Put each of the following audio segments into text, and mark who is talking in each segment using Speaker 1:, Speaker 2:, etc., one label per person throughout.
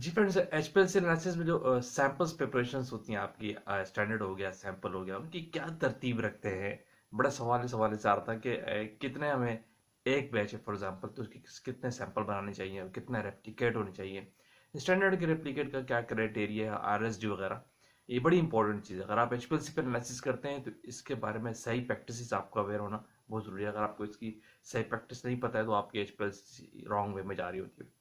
Speaker 1: जी friends, HPLC analysis में जो samples preparations होती हैं आपकी, स्टैंडर्ड हो गया, सैंपल हो गया, उनकी क्या तरतीब रखते हैं। बड़ा सवाल से आ रहा था कि कितने हमें एक बैच है फॉर एग्जांपल, तो उसके कितने सैंपल बनाने चाहिए और कितना रेप्लिकेट होने चाहिए। स्टैंडर्ड के रेप्लिकेट का क्या क्राइटेरिया है, आरएसडी वगैरह, ये बड़ी इंपॉर्टेंट चीज़ है। अगर आप एचपीएलसी पर एनालिसिस करते हैं तो इसके बारे में सही प्रैक्टिस आपको अवेयर होना बहुत ज़रूरी है। अगर आपको इसकी सही प्रैक्टिस नहीं पता है तो आपकी एचपीएलसी रॉन्ग वे में जा रही होती है।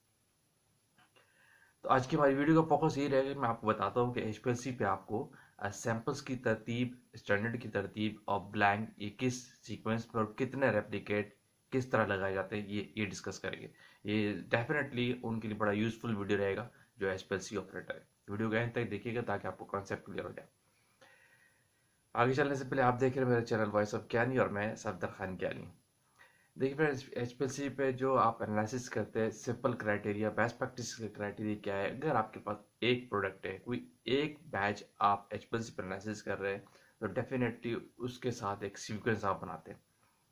Speaker 1: तो आज की हमारी वीडियो का फोकस यही रहेगा कि मैं आपको बताता हूँ कि एचपीएलसी पे आपको सैंपल्स की तरतीब, स्टैंडर्ड की तरतीब और ब्लैंक ये किस सीक्वेंस में और कितने रेप्लिकेट किस तरह लगाए जाते हैं, ये डिस्कस करेंगे। ये डेफिनेटली उनके लिए बड़ा यूजफुल वीडियो रहेगा जो एचपीएलसी ऑपरेटर है। वीडियो के एंड तक देखिएगा ताकि आपको कॉन्सेप्ट क्लियर हो जाए। आगे चलने से पहले आप देख रहे हैं मेरा चैनल वॉइस ऑफ ज्ञानी और मैं सफदर खान ज्ञानी। देखिए फ्रेंड्स, एचपीएलसी पे जो आप एनालिसिस करते हैं, सिंपल क्राइटेरिया, बेस्ट प्रैक्टिस के क्राइटेरिया क्या है। अगर आपके पास एक प्रोडक्ट है, कोई एक बैच आप एचपीएलसी पर एनालिसिस कर रहे हैं, तो डेफिनेटली उसके साथ एक सीक्वेंस आप बनाते हैं।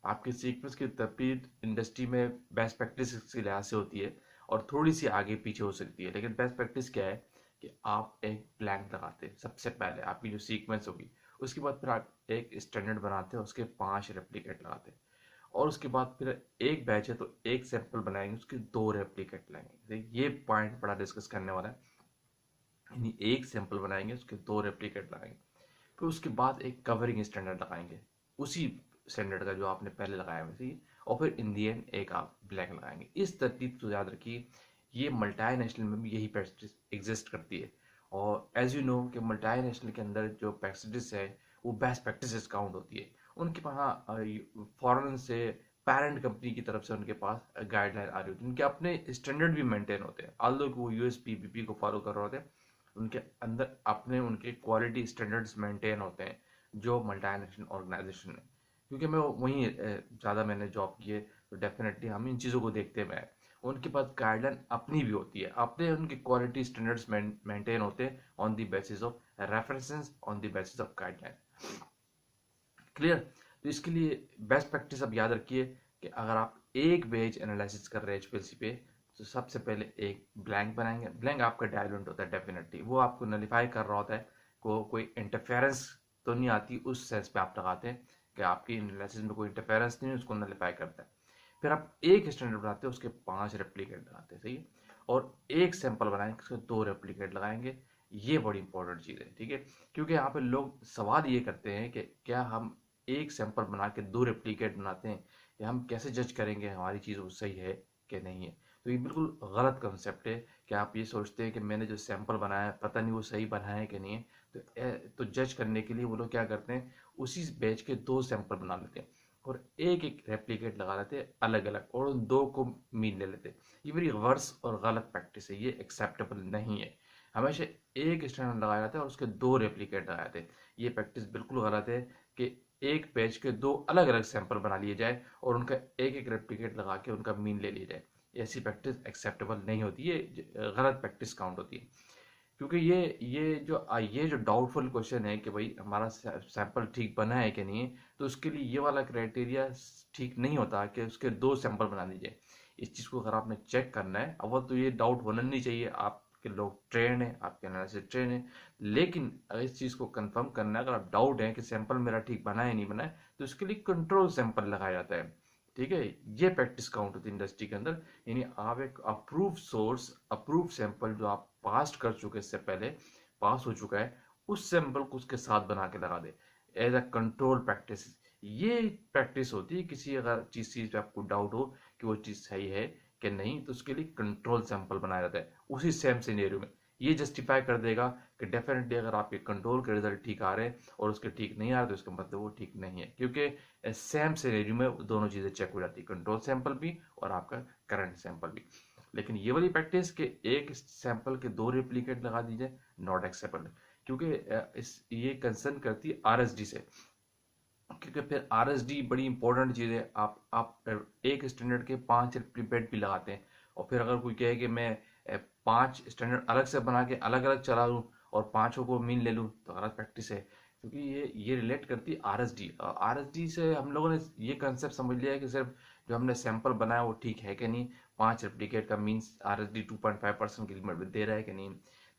Speaker 1: आपकी सीक्वेंस की तरतीब इंडस्ट्री में बेस्ट प्रैक्टिस के लिहाज से होती है और थोड़ी सी आगे पीछे हो सकती है, लेकिन बेस्ट प्रैक्टिस क्या है कि आप एक ब्लैंक लगाते हैं सबसे पहले आपकी जो सीक्वेंस होगी। उसके बाद फिर आप एक स्टैंडर्ड बनाते हैं, उसके 5 रेप्लिकेट लगाते हैं और उसके बाद फिर एक बैच है तो एक सैंपल बनाएंगे, उसके 2 रेप्लिकेट लाएंगे। ये पॉइंट बड़ा डिस्कस करने वाला है। यानी एक सैंपल बनाएंगे, उसके 2 रेप्लिकेट लगाएंगे, फिर उसके बाद एक कवरिंग स्टैंडर्ड लगाएंगे उसी स्टैंडर्ड का जो आपने पहले लगाया वैसे ही, और फिर इन दी एंड एक आप ब्लैक लगाएंगे। इस तरतीब को याद रखिए। ये मल्टीनेशनल में भी यही प्रैक्टिस एग्जिस्ट करती है। और एज यू नो कि मल्टीनेशनल के अंदर जो प्रैक्टिस है वो बेस्ट प्रैक्टिस काउंट होती है। उनके पास फॉरेन से पेरेंट कंपनी की तरफ से उनके पास गाइडलाइन आ रही होती है। उनके अपने स्टैंडर्ड भी मेंटेन होते हैं, ऑल्दो वो यूएसपीपीपी को फॉलो कर रहे होते हैं। उनके अंदर अपने उनके क्वालिटी स्टैंडर्ड्स मेंटेन होते हैं जो मल्टीनेशनल ऑर्गेनाइजेशन है। क्योंकि मैं वहीं ज़्यादा मैंने जॉब की है, तो डेफिनेटली हम इन चीज़ों को देखते हैं। उनके पास गाइडलाइन अपनी भी होती है, अपने उनके क्वालिटी स्टैंडर्ड्स मेंटेन होते हैं on the basis of references, on the basis of guideline. Clear. तो इसके लिए बेस्ट प्रैक्टिस अब याद रखिए कि अगर आप एक पेज एनालिसिस कर रहे हैं एचपीएलसी पे, तो सबसे पहले एक ब्लैंक बनाएंगे। ब्लैंक आपका डायलेंट होता है, डेफिनेटली वो आपको नलीफाई कर रहा होता है, कोई इंटरफेरेंस तो नहीं आती, उस सेंस पे आप लगाते हैं कि आपकी एनालिसिस में कोई इंटरफेरेंस नहीं है, उसको नलीफाई करता है। फिर आप एक स्टैंडर्ड बनाते हैं, उसके 5 रेप्लिकेट लगाते हैं, सही है। और एक सैंपल बनाएंगे, उसके 2 रेप्लिकेट लगाएंगे। ये बड़ी इंपॉर्टेंट चीज़ है, ठीक है। क्योंकि यहाँ पे लोग सवाल ये करते हैं कि क्या हम एक सैंपल बना के 2 रेप्लिकेट बनाते हैं, या हम कैसे जज करेंगे हमारी चीज़ वो सही है कि नहीं है। तो ये बिल्कुल गलत कंसेप्ट है कि आप ये सोचते हैं कि मैंने जो सैंपल बनाया पता नहीं वो सही बना है कि नहीं है। तो जज करने के लिए वो लोग क्या करते हैं, उसी बैच के 2 सैंपल बना लेते हैं और एक एक रेप्लिकेट लगा लेते हैं अलग अलग, और उन 2 को मीन ले लेते हैं। ये मेरी वर्स और गलत प्रैक्टिस है, ये एक्सेप्टेबल नहीं है। हमेशा एक स्टैंडर्ड लगाया जाता है और उसके 2 रेप्लिकेट लगाए जाते हैं। ये प्रैक्टिस बिल्कुल गलत है कि एक पेज के 2 अलग अलग सैंपल बना लिए जाए और उनका एक एक रेप्लिकेट लगा के उनका मीन ले लिया जाए। ऐसी प्रैक्टिस एक्सेप्टेबल नहीं होती, ये गलत प्रैक्टिस काउंट होती है। क्योंकि ये जो डाउटफुल क्वेश्चन है कि भाई हमारा सैंपल ठीक बना है कि नहीं है, तो उसके लिए ये वाला क्राइटेरिया ठीक नहीं होता कि उसके 2 सैंपल बना दीजिए। इस चीज़ को अगर आपने चेक करना है, अव्वल तो ये डाउट होना नहीं चाहिए, आपके लोग ट्रेन है, आपके एनालिसिस ट्रेन है। लेकिन अगर इस चीज़ को कंफर्म करना है, अगर आप डाउट है कि सैंपल मेरा ठीक बना है नहीं बना है, तो उसके लिए कंट्रोल सैंपल लगाया जाता है, ठीक है। ये प्रैक्टिस काउंट होती है इंडस्ट्री के अंदर। यानी आप एक अप्रूव सोर्स, अप्रूव सैंपल जो आप पास कर चुके, इससे पहले पास हो चुका है, उस सैंपल को उसके साथ बना के लगा दे एज अ कंट्रोल प्रैक्टिस। ये प्रैक्टिस होती है किसी अगर चीज़ पे आपको डाउट हो कि वो चीज़ सही है कि नहीं, तो उसके लिए कंट्रोल सैंपल बनाया जाता है उसी सेम सिनेरियो में। ये जस्टिफाई कर देगा कि डेफिनेटली अगर आपके कंट्रोल के रिजल्ट ठीक आ रहे हैं और उसके ठीक नहीं आ रहे, तो इसका मतलब वो ठीक नहीं है, क्योंकि सेम सिनेरियो में दोनों चीज़ें चेक हो जाती है, कंट्रोल सैंपल भी और आपका करंट सैंपल भी। लेकिन ये वाली प्रैक्टिस के एक सैंपल के 2 रेप्लिकेट लगा दीजिए, नॉट एक्सेप्टेबल। क्योंकि इस ये कंसर्न करती है आरएसडी से, क्योंकि फिर आरएसडी बड़ी इंपॉर्टेंट चीज़ है। आप एक स्टैंडर्ड के 5 रेप्लिकेट भी लगाते हैं, और फिर अगर कोई कहे कि मैं 5 स्टैंडर्ड अलग से बना के अलग अलग चला लूँ और पांचों को मीन ले लूँ, तो गलत प्रैक्टिस है। क्योंकि ये रिलेट करती है आरएसडी। आरएसडी से हम लोगों ने ये कंसेप्ट समझ लिया है कि सिर्फ जो हमने सैंपल बनाया वो ठीक है कि नहीं, 5 रेप्लिकेट का मीन्स RSD 2.5% की लिमिट दे रहा है कि नहीं।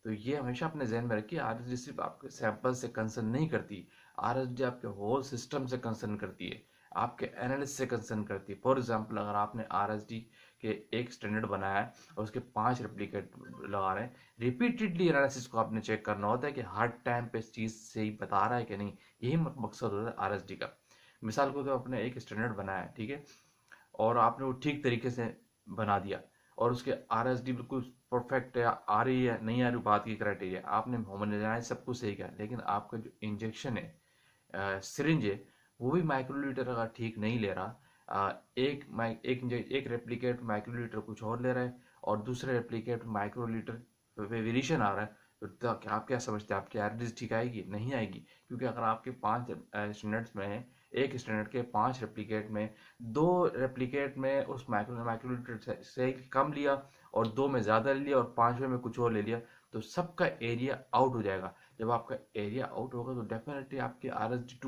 Speaker 1: तो ये हमेशा अपने जहन में रखिए, RSD सिर्फ आपके सैंपल से कंसर्न नहीं करती, RSD आपके होल सिस्टम से कंसर्न करती है, आपके एनालिसिस से कंसर्न करती है। फॉर एग्जाम्पल, अगर आपने RSD के एक स्टैंडर्ड बनाया है और उसके 5 रेप्लिकेट लगा रहे हैं, रिपीटेडली एनालिसिस को आपने चेक करना होता है कि हर टाइम पे इस चीज़ सही बता रहा है कि नहीं। यही मकसद होता है RSD का। मिसाल को तो आपने एक स्टैंडर्ड बनाया है, ठीक है, और आपने वो ठीक तरीके से बना दिया और उसके RSD बिल्कुल परफेक्ट है, आ रही है नहीं आ रही, बात की क्राइटेरिया आपने होमोजेनाइज सब कुछ सही किया, लेकिन आपका जो इंजेक्शन है, सिरिंज है, वो भी माइक्रोलीटर अगर ठीक नहीं ले रहा, एक रेप्लिकेट माइक्रोलीटर कुछ और ले रहा है और दूसरे रेप्लिकेट माइक्रोलीटर वेरिएशन आ रहा है, तो आप क्या समझते हैं आपकी RSD ठीक आएगी? नहीं आएगी, क्योंकि अगर आपके 5 स्टैंडर्ड्स में है, एक स्टैंडर्ड के 5 रेप्लिकेट में 2 रेप्लिकेट में उस माइक्रोलीटर से कम लिया और 2 में ज़्यादा ले लिया और 5वें में कुछ और ले लिया, तो सबका एरिया आउट हो जाएगा। जब आपका एरिया आउट होगा तो डेफिनेटली आपकी RSD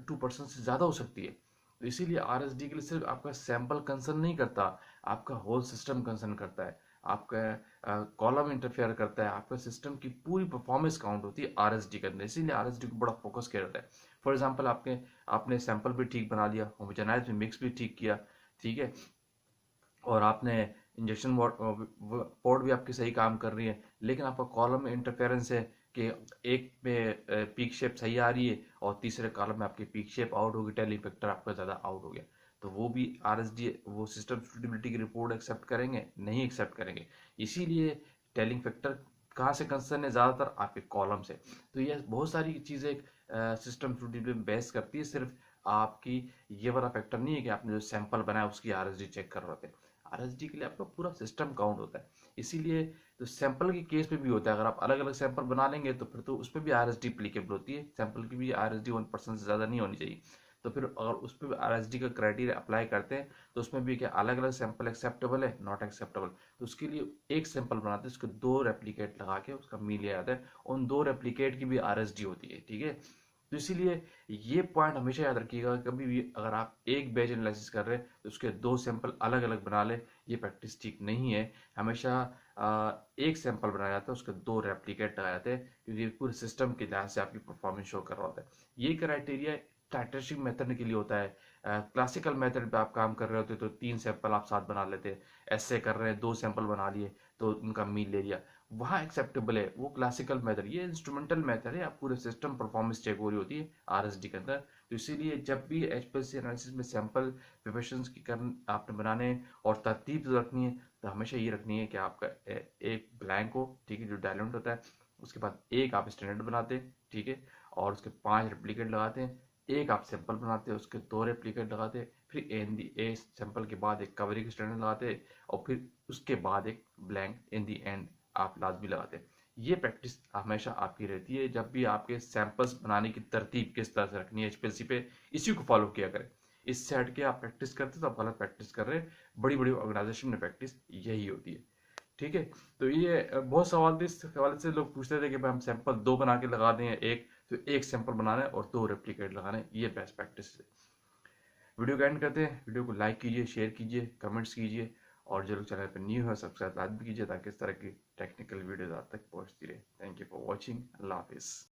Speaker 1: 2% से ज़्यादा हो सकती है। तो इसीलिए RSD के लिए सिर्फ आपका सैंपल कंसर्न नहीं करता, आपका होल सिस्टम कंसर्न करता है, आपका कॉलम इंटरफेयर करता है, आपका सिस्टम की पूरी परफॉर्मेंस काउंट होती है RSD के अंदर। इसीलिए RSD को बड़ा फोकस किया जाता है। फॉर एग्जाम्पल, आपने सैंपल भी ठीक बना लिया, होमोजेनाइज में मिक्स भी ठीक किया, ठीक है, और आपने इंजेक्शन पोर्ट भी आपकी सही काम कर रही है, लेकिन आपका कॉलम में इंटरफेरेंस है कि एक में पीक शेप सही आ रही है और तीसरे कॉलम में आपकी पीक शेप आउट होगी, टेल इफेक्टर आपका ज़्यादा आउट हो गया, तो वो भी RSD वो सिस्टम सुटेबिलिटी की रिपोर्ट एक्सेप्ट करेंगे? नहीं एक्सेप्ट करेंगे। इसीलिए टेलिंग फैक्टर कहाँ से कंसर्न है? ज़्यादातर आपके कॉलम से। तो ये बहुत सारी चीज़ें सिस्टम सुटेबिलिटी में बेस करती है, सिर्फ आपकी ये वाला फैक्टर नहीं है कि आपने जो सैंपल बनाया उसकी RSD चेक कर रहे थे। RSD के लिए आपका पूरा सिस्टम काउंट होता है। इसीलिए तो सैंपल के केस में भी होता है, अगर आप अलग अलग सैंपल बना लेंगे तो फिर तो उस पर भी RSD एप्लीकेबल होती है, सैंपल की भी RSD 1% से ज़्यादा नहीं होनी चाहिए। तो फिर अगर उस पर भी RSD का क्राइटेरिया अप्लाई करते हैं तो उसमें भी क्या अलग अलग सैंपल एक्सेप्टेबल है, नॉट एक्सेप्टेबल, तो उसके लिए एक सैंपल बनाते हैं, उसके 2 रेप्लिकेट लगा के उसका मीन लिया जाता है, उन 2 रेप्लिकेट की भी RSD होती है, ठीक है। तो इसीलिए ये पॉइंट हमेशा याद रखिएगा, कभी भी अगर आप एक बैच एनालिसिस कर रहे हैं तो उसके 2 सैंपल अलग अलग बना ले, ये प्रैक्टिस ठीक नहीं है। हमेशा एक सैंपल बनाया जाता है, उसके 2 रेप्लिकेट लगाए जाते हैं, क्योंकि पूरे सिस्टम के लिहाज से आपकी परफॉर्मेंस शो कर रहा होता है। ये क्राइटेरिया स्टैटिस्टिक मेथड के लिए होता है। क्लासिकल मेथड पे आप काम कर रहे होते तो 3 सैंपल आप साथ बना लेते, ऐसे कर रहे हैं 2 सैंपल बना लिए तो उनका मीन ले लिया, वहाँ एक्सेप्टेबल है, वो क्लासिकल मेथड। ये इंस्ट्रूमेंटल मेथड है, आप पूरे सिस्टम परफॉर्मेंस चेक हो रही होती है RSD के अंदर। तो इसीलिए जब भी HPLC एनालिसिस में सैंपल प्रिपरेशन की आपने बनाने और तरतीब जो रखनी है, तो हमेशा ये रखनी है कि आपका एक ब्लैंक हो, ठीक है, जो डायलेंट होता है, उसके बाद एक आप स्टैंडर्ड बनाते हैं, ठीक है, और उसके 5 रेप्लिकेट लगाते हैं, एक आप सैंपल बनाते हैं, उसके 2 रेप्लिकेट लगाते हैं, फिर ए सैंपल के बाद एक कवरिंग स्टैंडर्ड लगाते हैं, और फिर उसके बाद एक ब्लैंक इन दी एंड आप लाजमी लगाते हैं। ये प्रैक्टिस हमेशा आपकी रहती है, जब भी आपके सैंपल्स बनाने की तरतीब किस तरह से रखनी है HPLC पे, इसी को फॉलो किया करें। इससे हट के आप प्रैक्टिस करते तो आप गलत प्रैक्टिस कर रहे हैं। बड़ी बड़ी ऑर्गेनाइजेशन में प्रैक्टिस यही होती है, ठीक है। तो ये बहुत सवाल थे, इस हवाले से लोग पूछते थे कि भाई हम सैंपल 2 बना के लगा दें, एक तो एक सैंपल बनाना है और 2 रेप्लिकेट लगाना है, ये बेस्ट प्रैक्टिस है। वीडियो को एंड करते हैं, वीडियो को लाइक कीजिए, शेयर कीजिए, कमेंट्स कीजिए, और जो लोग चैनल पर न्यू है सब्सक्राइब लाजमी कीजिए, ताकि इस तरह की टेक्निकल वीडियोज आप तक पहुंचती रहे। Thank you for watching. अल्लाह हाफिज़।